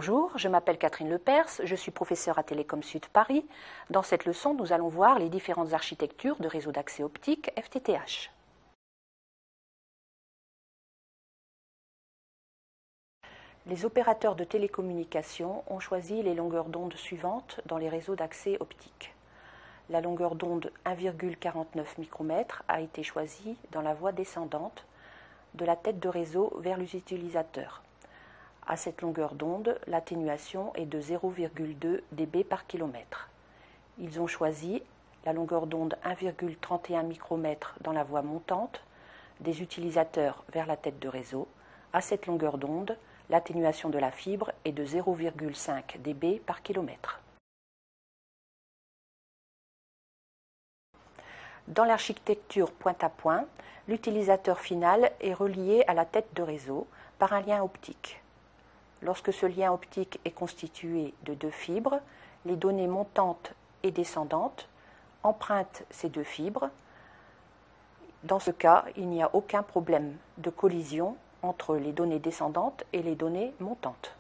Bonjour, je m'appelle Catherine Lepers, je suis professeure à Télécom Sud Paris. Dans cette leçon, nous allons voir les différentes architectures de réseaux d'accès optique FTTH. Les opérateurs de télécommunications ont choisi les longueurs d'onde suivantes dans les réseaux d'accès optique. La longueur d'onde 1,49 micromètres a été choisie dans la voie descendante de la tête de réseau vers les utilisateurs. À cette longueur d'onde, l'atténuation est de 0,2 dB par kilomètre. Ils ont choisi la longueur d'onde 1,31 micromètre dans la voie montante des utilisateurs vers la tête de réseau. À cette longueur d'onde, l'atténuation de la fibre est de 0,5 dB par kilomètre. Dans l'architecture point-à-point, l'utilisateur final est relié à la tête de réseau par un lien optique. Lorsque ce lien optique est constitué de deux fibres, les données montantes et descendantes empruntent ces deux fibres. Dans ce cas, il n'y a aucun problème de collision entre les données descendantes et les données montantes.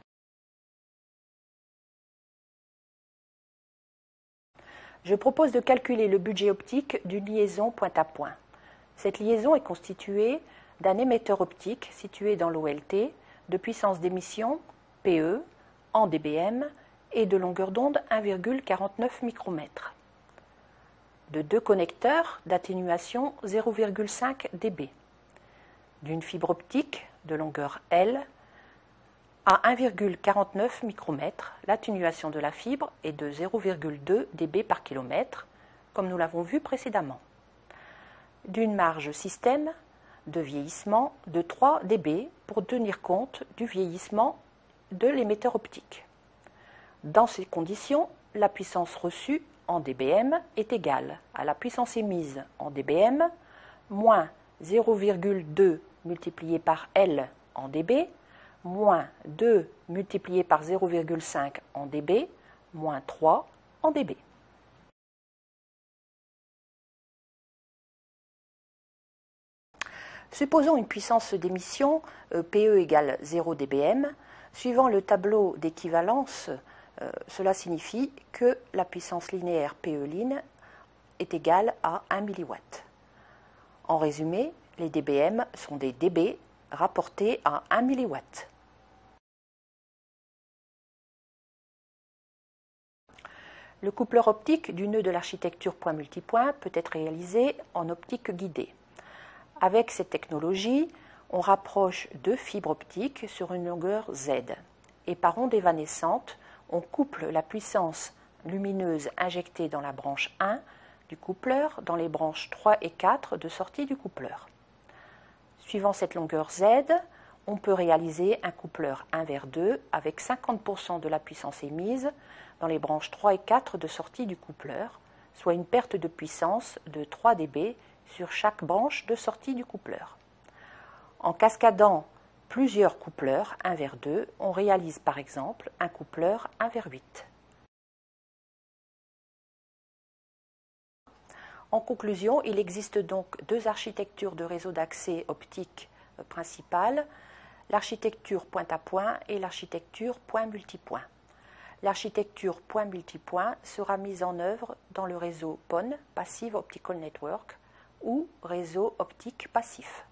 Je propose de calculer le budget optique d'une liaison point-à-point. Cette liaison est constituée d'un émetteur optique situé dans l'OLT de puissance d'émission PE en dBm et de longueur d'onde 1,49 micromètres, de deux connecteurs d'atténuation 0,5 dB, d'une fibre optique de longueur L à 1,49 micromètres, l'atténuation de la fibre est de 0,2 dB par kilomètre, comme nous l'avons vu précédemment, d'une marge système de vieillissement de 3 dB pour tenir compte du vieillissement de l'émetteur optique. Dans ces conditions, la puissance reçue en dBm est égale à la puissance émise en dBm moins 0,2 multiplié par L en dB moins 2 multiplié par 0,5 en dB moins 3 en dB. Supposons une puissance d'émission PE égale 0 dBm. Suivant le tableau d'équivalence, cela signifie que la puissance linéaire PE-line est égale à 1 mW. En résumé, les dBm sont des dB rapportés à 1 mW. Le coupleur optique du nœud de l'architecture point-multipoint peut être réalisé en optique guidée. Avec cette technologie, on rapproche deux fibres optiques sur une longueur Z et par onde évanescente, on couple la puissance lumineuse injectée dans la branche 1 du coupleur dans les branches 3 et 4 de sortie du coupleur. Suivant cette longueur Z, on peut réaliser un coupleur 1 vers 2 avec 50% de la puissance émise dans les branches 3 et 4 de sortie du coupleur, soit une perte de puissance de 3 dB sur chaque branche de sortie du coupleur. En cascadant plusieurs coupleurs 1 vers 2, on réalise par exemple un coupleur 1 vers 8. En conclusion, il existe donc deux architectures de réseau d'accès optique principales, l'architecture point-à-point et l'architecture point-multipoint. L'architecture point-multipoint sera mise en œuvre dans le réseau PON, Passive Optical Network, ou réseau optique passif.